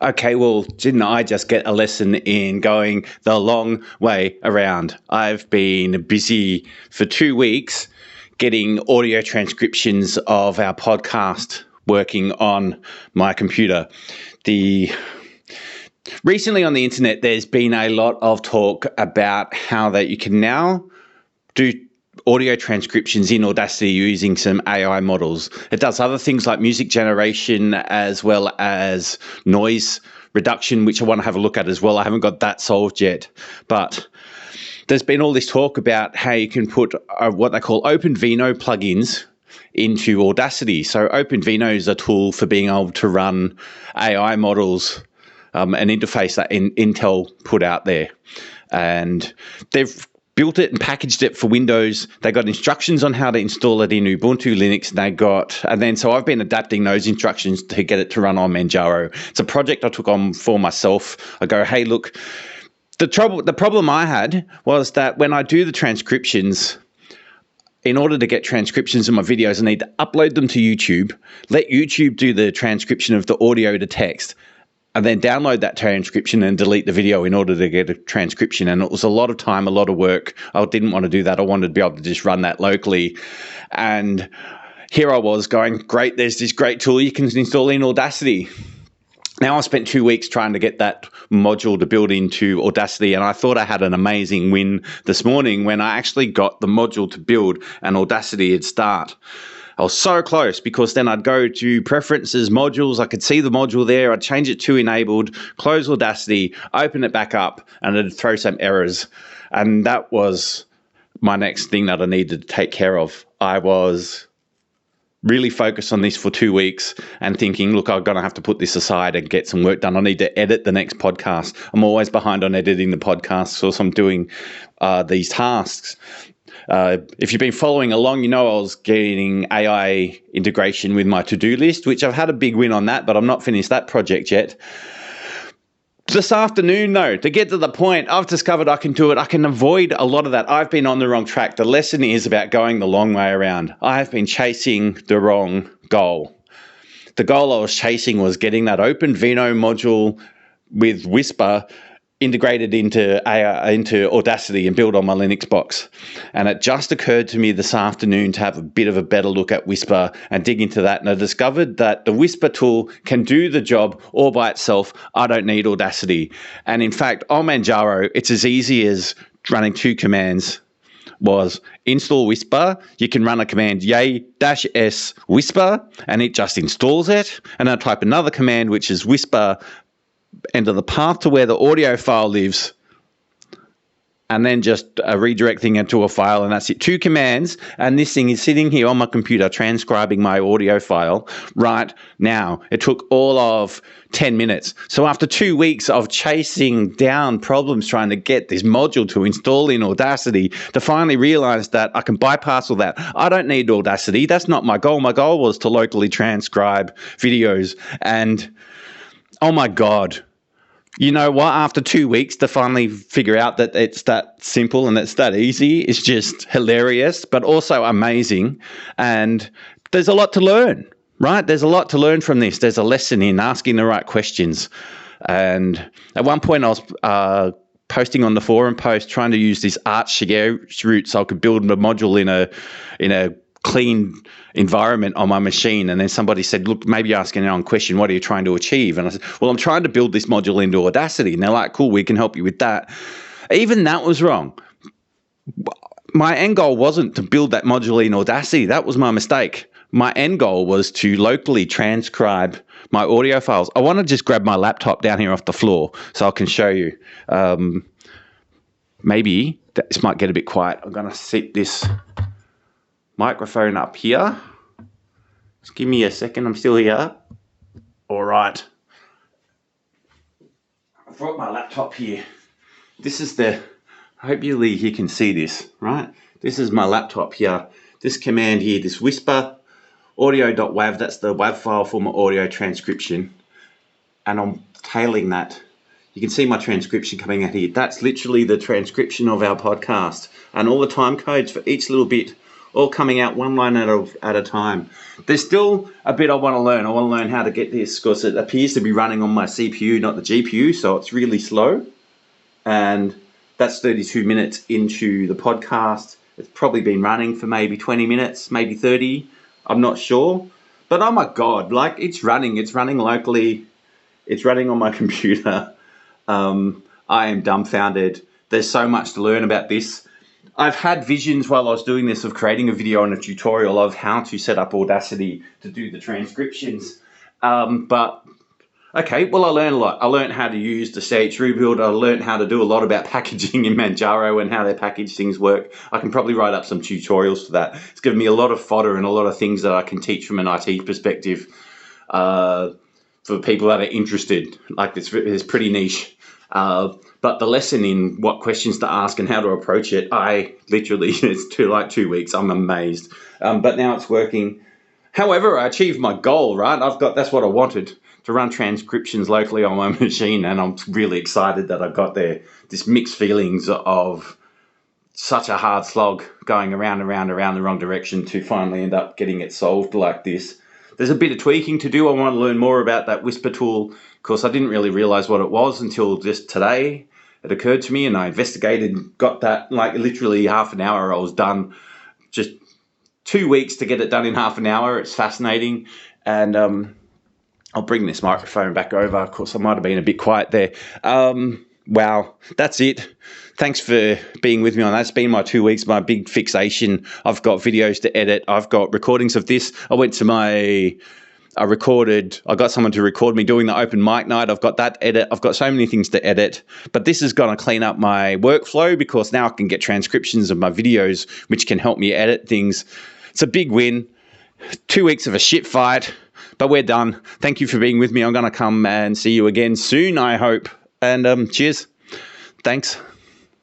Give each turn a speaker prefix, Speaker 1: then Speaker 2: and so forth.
Speaker 1: Okay, well, didn't I just get a lesson in going the long way around? I've been busy for 2 weeks getting audio transcriptions of our podcast working on my computer. Recently on the internet, there's been a lot of talk about how that you can now do audio transcriptions in Audacity using some AI models. It does other things like music generation as well as noise reduction, which I want to have a look at as well. I haven't got that solved yet, but there's been all this talk about how you can put what they call OpenVINO plugins into Audacity. So OpenVINO is a tool for being able to run AI models, an interface that Intel put out there. And they've built it and packaged it for Windows. They got instructions on how to install it in Ubuntu Linux, so I've been adapting those instructions to get it to run on Manjaro. It's a project I took on for myself. I go, hey, look, the problem I had was that when I do the transcriptions, in order to get transcriptions of my videos, I need to upload them to YouTube, let YouTube do the transcription of the audio to text, and then download that transcription and delete the video in order to get a transcription. And it was a lot of time, a lot of work. I didn't want to do that. I wanted to be able to just run that locally. And here I was going, great, there's this great tool you can install in Audacity. Now I spent 2 weeks trying to get that module to build into Audacity, and I thought I had an amazing win this morning when I actually got the module to build and Audacity would start. I was so close because then I'd go to preferences, modules, I could see the module there, I'd change it to enabled, close Audacity, open it back up, and it'd throw some errors. And that was my next thing that I needed to take care of. I was really focused on this for 2 weeks and thinking, look, I'm going to have to put this aside and get some work done. I need to edit the next podcast. I'm always behind on editing the podcast, so I'm doing these tasks. If you've been following along, you know I was getting AI integration with my to-do list, which I've had a big win on that, but I'm not finished that project yet. This afternoon, though, to get to the point, I've discovered I can do it. I can avoid a lot of that. I've been on the wrong track. The lesson is about going the long way around. I've been chasing the wrong goal. The goal I was chasing was getting that OpenVINO module with Whisper integrated into Audacity and build on my Linux box. And it just occurred to me this afternoon to have a bit of a better look at Whisper and dig into that. And I discovered that the Whisper tool can do the job all by itself. I don't need Audacity. And in fact, on Manjaro, it's as easy as running 2 commands. Was install Whisper. You can run a command yay-s Whisper and it just installs it. And I'll type another command, which is Whisper enter the path to where the audio file lives, and then just redirecting it to a file, and that's it. 2 commands, and this thing is sitting here on my computer transcribing my audio file right now. It took all of 10 minutes. So after 2 weeks of chasing down problems trying to get this module to install in Audacity, to finally realize that I can bypass all that. I don't need Audacity. That's not my goal. My goal was to locally transcribe videos, and oh my God. You know what? After 2 weeks to finally figure out that it's that simple and it's that easy is just hilarious, but also amazing. And there's a lot to learn, right? There's a lot to learn from this. There's a lesson in asking the right questions. And at one point I was posting on the forum post trying to use this Arch route so I could build a module in a clean environment on my machine, and then somebody said, look, maybe asking an question, what are you trying to achieve? And I said, well, I'm trying to build this module into Audacity. And they're like, cool, we can help you with that. Even that was wrong. My end goal wasn't to build that module in Audacity. That was my mistake. My end goal was to locally transcribe my audio files. I want to just grab my laptop down here off the floor so I can show you. Maybe this might get a bit quiet. I'm going to set this microphone up here. Just give me a second. I'm still here. All right. I've brought my laptop here. This is hopefully you can see this, right? This is my laptop here. This command here, this Whisper audio.wav, that's the WAV file for my audio transcription. And I'm tailing that. You can see my transcription coming out here. That's literally the transcription of our podcast. And all the time codes for each little bit all coming out one line at a time. There's still a bit I want to learn. I want to learn how to get this because it appears to be running on my CPU, not the GPU, so it's really slow. And that's 32 minutes into the podcast. It's probably been running for maybe 20 minutes, maybe 30. I'm not sure. But oh my God, like it's running locally. It's running on my computer. I am dumbfounded. There's so much to learn about this. I've had visions while I was doing this of creating a video and a tutorial of how to set up Audacity to do the transcriptions. But okay, well, I learned a lot. I learned how to use the CH rebuild. I learned how to do a lot about packaging in Manjaro and how their package things work. I can probably write up some tutorials for that. It's given me a lot of fodder and a lot of things that I can teach from an IT perspective for people that are interested. Like it's pretty niche. But the lesson in what questions to ask and how to approach it, I literally, it's 2 weeks. I'm amazed. But now it's working. However, I achieved my goal, right? That's what I wanted, to run transcriptions locally on my machine. And I'm really excited that I got there. This mixed feelings of such a hard slog going around the wrong direction to finally end up getting it solved like this. There's a bit of tweaking to do. I want to learn more about that whisper tool. Of course, I didn't really realize what it was until just today. It occurred to me and I investigated, got that like literally half an hour. I was done. Just 2 weeks to get it done in half an hour. It's fascinating. And I'll bring this microphone back over. Of course, I might have been a bit quiet there. Wow, that's it. Thanks for being with me on that. It's been my 2 weeks, my big fixation. I've got videos to edit. I've got recordings of this. I got someone to record me doing the open mic night. I've got that edit. I've got so many things to edit. But this is going to clean up my workflow because now I can get transcriptions of my videos, which can help me edit things. It's a big win. 2 weeks of a shit fight, but we're done. Thank you for being with me. I'm going to come and see you again soon, I hope. And cheers. Thanks.